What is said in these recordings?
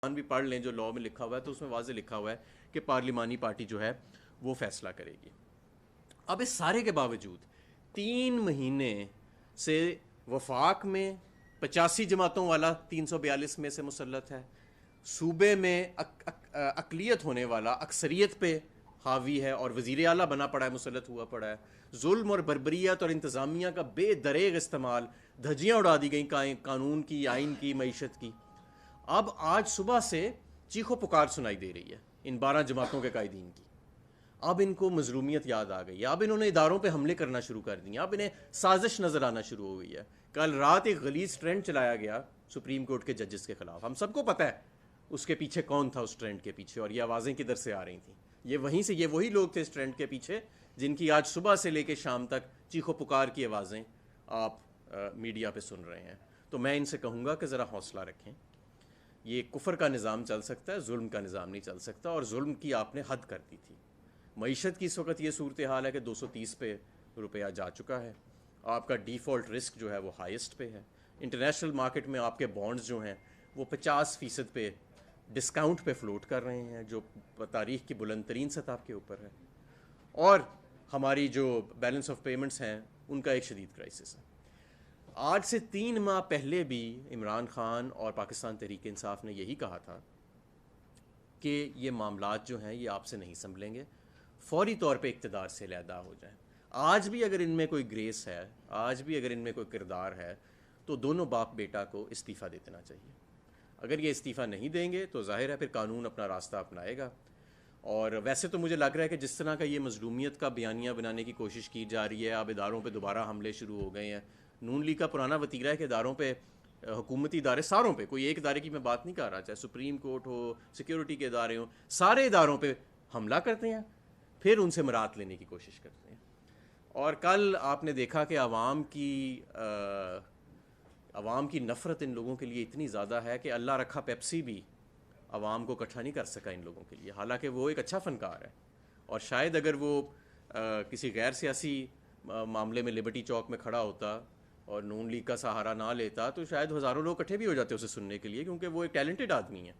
بھی پڑھ لیں جو لاء میں لکھا ہوا ہے تو اس میں واضح لکھا ہوا ہے کہ پارلیمانی پارٹی جو ہے وہ فیصلہ کرے گی۔ اب اس سارے کے باوجود 3 مہینے سے وفاق میں 85 جماعتوں والا 342 میں سے مسلط ہے، صوبے میں اقلیت ہونے والا اکثریت پہ حاوی ہے اور وزیر اعلیٰ بنا پڑا ہے، مسلط ہوا پڑا ہے، ظلم اور بربریت اور انتظامیہ کا بے دریغ استعمال، دھجیاں اڑا دی گئیں قانون کی، آئین کی، معیشت کی۔ اب آج صبح سے چیخو پکار سنائی دے رہی ہے ان 12 جماعتوں کے قائدین کی۔ اب ان کو مظلومیت یاد آ گئی ہے، اب انہوں نے اداروں پہ حملے کرنا شروع کر دیے، اب انہیں سازش نظر آنا شروع ہو گئی ہے۔ کل رات ایک غلیظ ٹرینڈ چلایا گیا سپریم کورٹ کے ججز کے خلاف، ہم سب کو پتہ ہے اس کے پیچھے کون تھا، اس ٹرینڈ کے پیچھے، اور یہ آوازیں کدھر سے آ رہی تھیں۔ یہ وہی لوگ تھے اس ٹرینڈ کے پیچھے جن کی آج صبح سے لے کے شام تک چیخو پکار کی آوازیں آپ میڈیا پہ سن رہے ہیں۔ تو میں ان سے کہوں گا کہ ذرا حوصلہ رکھیں، یہ کفر کا نظام چل سکتا ہے، ظلم کا نظام نہیں چل سکتا، اور ظلم کی آپ نے حد کر دی تھی۔ معیشت کی اس وقت یہ صورتحال ہے کہ 230 پہ روپیہ جا چکا ہے، آپ کا ڈیفالٹ رسک جو ہے وہ ہائیسٹ پہ ہے، انٹرنیشنل مارکیٹ میں آپ کے بانڈز جو ہیں وہ 50% پہ ڈسکاؤنٹ پہ فلوٹ کر رہے ہیں، جو تاریخ کی بلند ترین سطح کے اوپر ہے، اور ہماری جو بیلنس آف پیمنٹس ہیں ان کا ایک شدید کرائسس ہے۔ آج سے 3 ماہ پہلے بھی عمران خان اور پاکستان تحریک انصاف نے یہی کہا تھا کہ یہ معاملات جو ہیں یہ آپ سے نہیں سنبھلیں گے، فوری طور پہ اقتدار سے علیحدہ ہو جائیں۔ آج بھی اگر ان میں کوئی گریس ہے، آج بھی اگر ان میں کوئی کردار ہے، تو دونوں باپ بیٹا کو استعفیٰ دے دینا چاہیے۔ اگر یہ استعفیٰ نہیں دیں گے تو ظاہر ہے پھر قانون اپنا راستہ اپنائے گا۔ اور ویسے تو مجھے لگ رہا ہے کہ جس طرح کا یہ مظلومیت کا بیانیہ بنانے کی کوشش کی جا رہی ہے، اب اداروں پہ دوبارہ حملے شروع ہو گئے ہیں۔ نون لیگ کا پرانا وتیرہ ہے کہ اداروں پہ، حکومتی ادارے ساروں پہ، کوئی ایک ادارے کی میں بات نہیں کر رہا، چاہے سپریم کورٹ ہو، سیکیورٹی کے ادارے ہوں، سارے اداروں پہ حملہ کرتے ہیں، پھر ان سے مراد لینے کی کوشش کرتے ہیں۔ اور کل آپ نے دیکھا کہ عوام کی نفرت ان لوگوں کے لیے اتنی زیادہ ہے کہ اللہ رکھا پیپسی بھی عوام کو اکٹھا نہیں کر سکا ان لوگوں کے لیے، حالانکہ وہ ایک اچھا فنکار ہے، اور شاید اگر وہ کسی غیر سیاسی معاملے میں لبرٹی چوک میں کھڑا ہوتا اور نون لیگ کا سہارا نہ لیتا تو شاید ہزاروں لوگ اکٹھے بھی ہو جاتے اسے سننے کے لیے، کیونکہ وہ ایک ٹیلنٹڈ آدمی ہے۔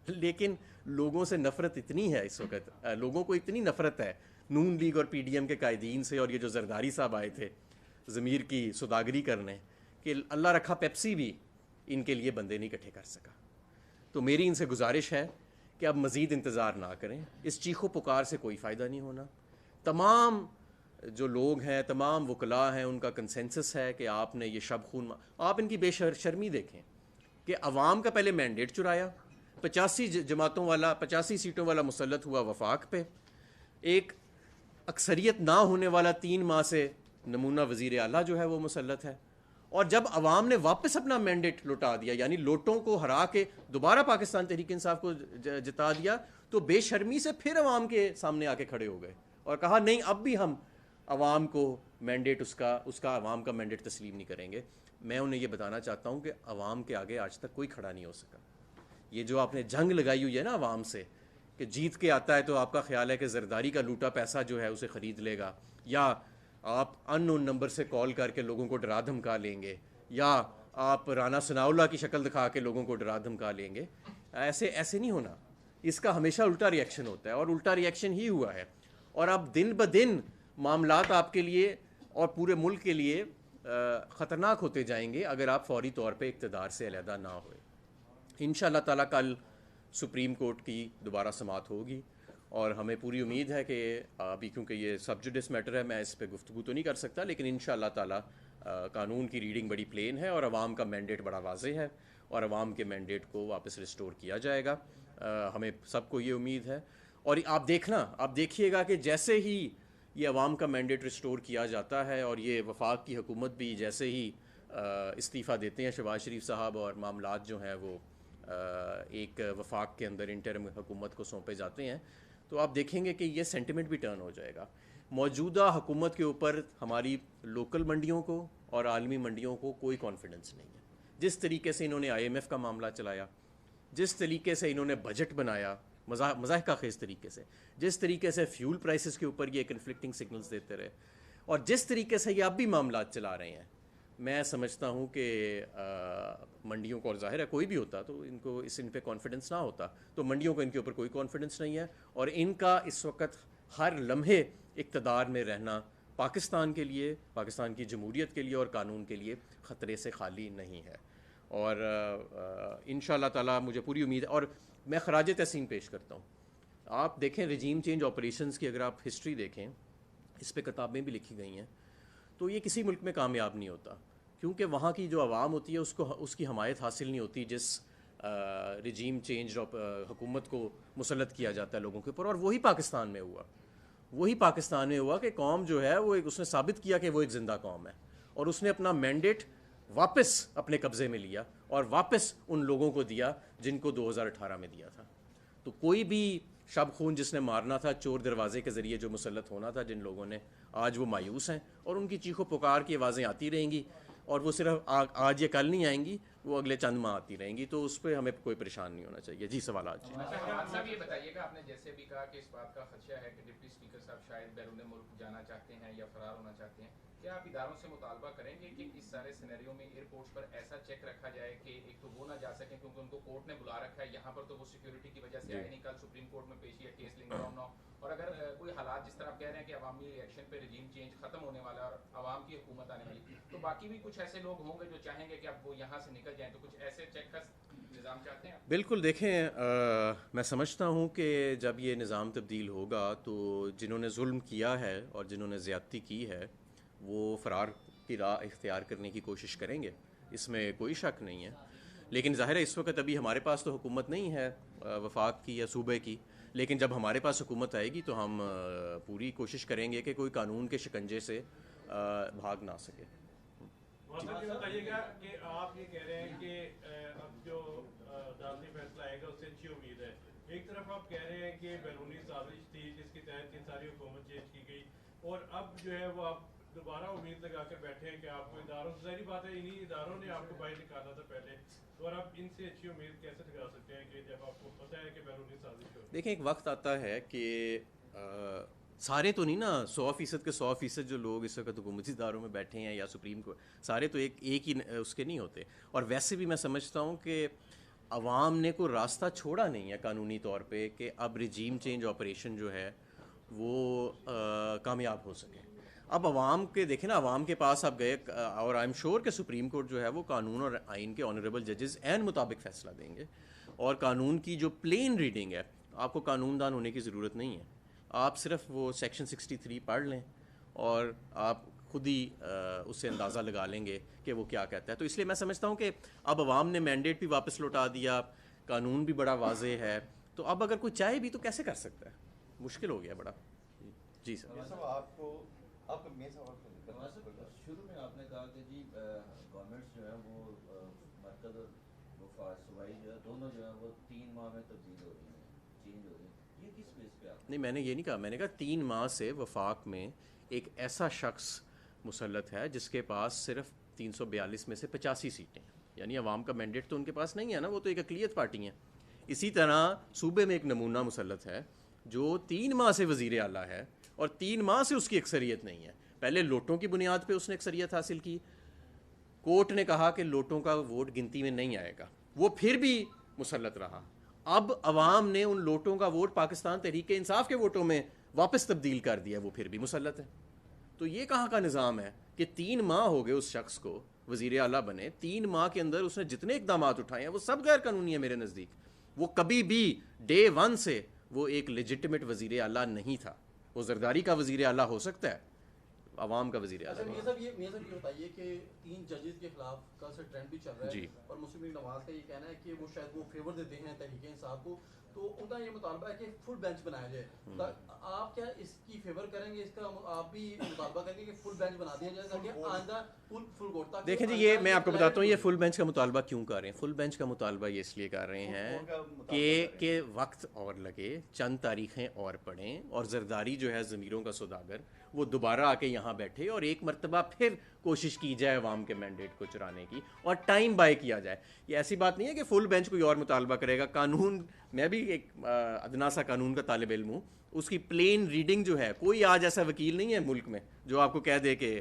لیکن لوگوں سے نفرت اتنی ہے اس وقت، لوگوں کو اتنی نفرت ہے نون لیگ اور پی ڈی ایم کے قائدین سے، اور یہ جو زرداری صاحب آئے تھے ضمیر کی سوداگری کرنے، کہ اللہ رکھا پیپسی بھی ان کے لیے بندے نہیں اکٹھے کر سکا۔ تو میری ان سے گزارش ہے کہ اب مزید انتظار نہ کریں، اس چیخو پکار سے کوئی فائدہ نہیں ہونا۔ تمام جو لوگ ہیں، تمام وکلاء ہیں، ان کا کنسنسس ہے کہ آپ نے یہ شب خون آپ ان کی بے شرمی دیکھیں کہ عوام کا پہلے مینڈیٹ چرایا، 85 سیٹوں والا مسلط ہوا وفاق پہ، ایک اکثریت نہ ہونے والا 3 ماہ سے نمونہ وزیر اعلیٰ جو ہے وہ مسلط ہے، اور جب عوام نے واپس اپنا مینڈیٹ لوٹا دیا، یعنی لوٹوں کو ہرا کے دوبارہ پاکستان تحریک انصاف کو جتا دیا، تو بے شرمی سے پھر عوام کے سامنے آ کے کھڑے ہو گئے اور کہا نہیں اب بھی ہم عوام کو مینڈیٹ اس کا عوام کا مینڈیٹ تسلیم نہیں کریں گے۔ میں انہیں یہ بتانا چاہتا ہوں کہ عوام کے آگے آج تک کوئی کھڑا نہیں ہو سکا۔ یہ جو آپ نے جنگ لگائی ہوئی ہے نا عوام سے کہ جیت کے آتا ہے تو آپ کا خیال ہے کہ زرداری کا لوٹا پیسہ جو ہے اسے خرید لے گا، یا آپ ان نون نمبر سے کال کر کے لوگوں کو ڈرا دھمکا لیں گے، یا آپ رانا ثناء اللہ کی شکل دکھا کے لوگوں کو ڈرا دھمکا لیں گے، ایسے نہیں ہونا۔ اس کا ہمیشہ الٹا ری ایکشن ہوتا ہے، اور الٹا ری ایکشن ہی ہوا ہے، اور اب دن بدن معاملات آپ کے لیے اور پورے ملک کے لیے خطرناک ہوتے جائیں گے اگر آپ فوری طور پہ اقتدار سے علیحدہ نہ ہوئے۔ انشاءاللہ تعالیٰ کل سپریم کورٹ کی دوبارہ سماعت ہوگی، اور ہمیں پوری امید ہے کہ ابھی کیونکہ یہ سب جوڈس میٹر ہے میں اس پہ گفتگو تو نہیں کر سکتا، لیکن انشاءاللہ تعالیٰ قانون کی ریڈنگ بڑی پلین ہے، اور عوام کا مینڈیٹ بڑا واضح ہے، اور عوام کے مینڈیٹ کو واپس ریسٹور کیا جائے گا، ہمیں سب کو یہ امید ہے۔ اور آپ دیکھیے گا کہ جیسے ہی یہ عوام کا مینڈیٹ ریسٹور کیا جاتا ہے، اور یہ وفاق کی حکومت بھی جیسے ہی استعفیٰ دیتے ہیں شہباز شریف صاحب، اور معاملات جو ہیں وہ ایک وفاق کے اندر انٹرم حکومت کو سونپے جاتے ہیں، تو آپ دیکھیں گے کہ یہ سینٹیمنٹ بھی ٹرن ہو جائے گا۔ موجودہ حکومت کے اوپر ہماری لوکل منڈیوں کو اور عالمی منڈیوں کو کوئی کانفیڈنس نہیں ہے۔ جس طریقے سے انہوں نے آئی ایم ایف کا معاملہ چلایا، جس طریقے سے انہوں نے بجٹ بنایا مضاحکہ خیز طریقے سے، جس طریقے سے فیول پرائسز کے اوپر یہ کنفلکٹنگ سگنلز دیتے رہے، اور جس طریقے سے یہ اب بھی معاملات چلا رہے ہیں، میں سمجھتا ہوں کہ منڈیوں کو، اور ظاہر ہے کوئی بھی ہوتا تو ان پہ کانفیڈنس نہ ہوتا، تو منڈیوں کو ان کے اوپر کوئی کانفیڈنس نہیں ہے، اور ان کا اس وقت ہر لمحے اقتدار میں رہنا پاکستان کے لیے، پاکستان کی جمہوریت کے لیے اور قانون کے لیے خطرے سے خالی نہیں ہے. اور انشاءاللہ تعالیٰ مجھے پوری امید ہے، اور میں خراج تحسین پیش کرتا ہوں. آپ دیکھیں رجیم چینج آپریشنز کی اگر آپ ہسٹری دیکھیں، اس پہ کتابیں بھی لکھی گئی ہیں، تو یہ کسی ملک میں کامیاب نہیں ہوتا، کیونکہ وہاں کی جو عوام ہوتی ہے اس کی حمایت حاصل نہیں ہوتی جس رجیم چینج حکومت کو مسلط کیا جاتا ہے لوگوں کے اوپر. اور وہی پاکستان میں ہوا کہ قوم جو ہے وہ اس نے ثابت کیا کہ وہ ایک زندہ قوم ہے، اور اس نے اپنا مینڈیٹ واپس اپنے قبضے میں لیا اور واپس ان لوگوں کو دیا جن کو 2018 میں دیا تھا. تو کوئی بھی شب خون جس نے مارنا تھا چور دروازے کے ذریعے جو مسلط ہونا تھا جن لوگوں نے، آج وہ مایوس ہیں، اور ان کی چیخ و پکار کی آوازیں آتی رہیں گی، اور وہ صرف آج یا کل نہیں آئیں گی، وہ اگلے چند ماہ آتی رہیں گی. تو اس پہ ہمیں کوئی پریشان نہیں ہونا چاہیے. جی سوالات. صاحب یہ بتائیے گا، آپ نے جیسے بھی کہا کہ اس بات کا خدشہ ہے کہ ڈپٹی اسپیکر صاحب شاید بیرون ملک جانا چاہتے ہیں یا فرار ہونا چاہتے ہیں، کیا آپ اداروں سے مطالبہ کریں گے کہ اس سارے سینیریو میں ایئرپورٹس پر ایسا چیک رکھا جائے کہ ایک تو وہ نہ جا سکیں کیونکہ ان کو کورٹ نے بلا رکھا ہے، یہاں پر تو وہ سیکیورٹی کی وجہ سے آئے نہیں، کل سپریم کورٹ میں پیشی ہے، کیس لنگر آن نہ ہو. اور اگر کوئی حالات جس طرح آپ کہہ رہے ہیں کہ عوامی ریئیکشن پہ رجیم چینج ختم ہونے والا ہے اور عوام کی حکومت آنے والی، تو باقی بھی کچھ ایسے لوگ ہوں گے جو چاہیں گے کہ اب وہ یہاں سے نکل جائیں، تو کچھ ایسے چیک کا نظام چاہتے ہیں آپ؟ بالکل. دیکھیں میں سمجھتا ہوں کہ جب یہ نظام تبدیل ہوگا تو جنہوں نے ظلم کیا ہے اور جنہوں نے زیادتی کی ہے وہ فرار کی راہ اختیار کرنے کی کوشش کریں گے، اس میں کوئی شک نہیں ہے. لیکن ظاہر ہے اس وقت ابھی ہمارے پاس تو حکومت نہیں ہے وفاق کی یا صوبے کی، لیکن جب ہمارے پاس حکومت آئے گی تو ہم پوری کوشش کریں گے کہ کوئی قانون کے شکنجے سے بھاگ نہ سکے. یہ بتائیے گا کہ آپ یہ کہہ رہے ہیں کہ اب جو عدالتی فیصلہ آئے گا اس سے اچھی امید ہے، ایک طرف آپ کہہ رہے ہیں کہ بیرونی سازش تھی جس کے تحت ان ساری حکومت چینج کی گئی، اور اب جو ہے وہ آپ دوبارہ امید لگا کے بیٹھے ہیں کہ آپ کو اداروں سے، ظاہری بات ہے انہی اداروں نے آپ کو باہر نکالا تھا پہلے، اور آپ ان سے اچھی امید کیسے لگا سکتے ہیں کہ جب آپ کو پتہ ہے کہ بیرونی سازش ہو؟ دیکھیں ایک وقت آتا ہے کہ سارے تو نہیں نا 100% کے 100% جو لوگ اس وقت حکومتی اداروں میں بیٹھے ہیں یا سپریم کو، سارے تو ایک ہی اس کے نہیں ہوتے. اور ویسے بھی میں سمجھتا ہوں کہ عوام نے کوئی راستہ چھوڑا نہیں ہے قانونی طور پہ کہ اب رجیم چینج آپریشن جو ہے وہ کامیاب ہو سکے. اب عوام کے دیکھیں نا، عوام کے پاس اب گئے، اور آئی ایم شیور کہ سپریم کورٹ جو ہے وہ قانون اور آئین کے آنریبل ججز عین مطابق فیصلہ دیں گے، اور قانون کی جو پلین ریڈنگ ہے، آپ کو قانون دان ہونے کی ضرورت نہیں ہے، آپ صرف وہ سیکشن 63 پڑھ لیں اور آپ خود ہی اس سے اندازہ لگا لیں گے کہ وہ کیا کہتا ہے. تو اس لیے میں سمجھتا ہوں کہ اب عوام نے مینڈیٹ بھی واپس لوٹا دیا، قانون بھی بڑا واضح ہے، تو اب اگر کوئی چاہے بھی تو کیسے کر سکتا ہے، مشکل ہو گیا بڑا. جی سر. آپ کو شروع میں آپ نے کہا کہ جی گورنمنٹس جو ہے وہ مرکز اور صوبائی جو ہے دونوں جو ہے وہ 3 ماہ میں تبدیل ہو رہی ہیں، چینج ہو رہی ہیں، یہ کس بیس پہ آپ؟ نہیں، میں نے یہ نہیں کہا، میں نے کہا 3 ماہ سے وفاق میں ایک ایسا شخص مسلط ہے جس کے پاس صرف 342 میں سے 85 سیٹیں، یعنی عوام کا مینڈیٹ تو ان کے پاس نہیں ہے نا، وہ تو ایک اقلیت پارٹی ہیں. اسی طرح صوبے میں ایک نمونہ مسلط ہے جو 3 ماہ سے وزیر اعلیٰ ہے اور 3 ماہ سے اس کی اکثریت نہیں ہے. پہلے لوٹوں کی بنیاد پہ اس نے اکثریت حاصل کی، کورٹ نے کہا کہ لوٹوں کا ووٹ گنتی میں نہیں آئے گا، وہ پھر بھی مسلط رہا. اب عوام نے ان لوٹوں کا ووٹ پاکستان تحریک انصاف کے ووٹوں میں واپس تبدیل کر دیا، وہ پھر بھی مسلط ہے. تو یہ کہاں کا نظام ہے کہ 3 ماہ ہو گئے اس شخص کو وزیر اعلیٰ بنے، 3 ماہ کے اندر اس نے جتنے اقدامات اٹھائے ہیں وہ سب غیر قانونی ہیں میرے نزدیک. وہ کبھی بھی ڈے 1 سے وہ ایک لیجٹمیٹ وزیر اعلیٰ نہیں تھا. وہ زرداری کا وزیر اعلیٰ ہو سکتا ہے، عوام کا وزیر اعلیٰ. یہ بتائیے کہ 3 ججز کے خلاف کل سے ٹرینڈ بھی چل رہا ہے، اور مسلم لیگ نواز کا یہ کہنا ہے کہ وہ شاید وہ فیور دیتے ہیں تحریک انصاف کو، تو ان کا یہ مطالبہ ہے کہ فل بینچ بنایا جائے. آپ کیا اس کی فیور کریں گے، اس کا آپ بھی مطالبہ کریں گے کہ فل بینچ بنا دیا جائے تاکہ آئندہ فل کورٹ تک؟ دیکھیں جی، یہ میں آپ کو بتاتا ہوں یہ فل بینچ کا مطالبہ کیوں کر رہے ہیں. فل بینچ کا مطالبہ یہ اس لیے کر رہے ہیں کہ وقت اور لگے، چند تاریخیں اور پڑھیں، اور زرداری جو ہے ضمیروں کا سوداگر، وہ دوبارہ آ کے یہاں بیٹھے اور ایک مرتبہ پھر کوشش کی جائے عوام کے مینڈیٹ کو چرانے کی، اور ٹائم بائی کیا جائے. یہ ایسی بات نہیں ہے کہ فل بینچ کوئی اور مطالبہ کرے گا. قانون، میں بھی ایک ادنا سا قانون کا طالب علم ہوں، اس کی پلین ریڈنگ جو ہے، کوئی آج ایسا وکیل نہیں ہے ملک میں جو آپ کو کہہ دے کہ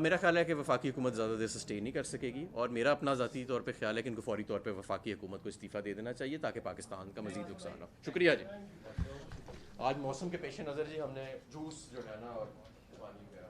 میرا خیال ہے کہ وفاقی حکومت زیادہ دیر سسٹین نہیں کر سکے گی، اور میرا اپنا ذاتی طور پہ خیال ہے کہ ان کو فوری طور پہ وفاقی حکومت کو استعفیٰ دے دینا چاہیے تاکہ پاکستان کا مزید نقصان ہو. شکریہ جی. آج موسم کے پیش نظر جی ہم نے جوس جو ہے نا اور پانی وغیرہ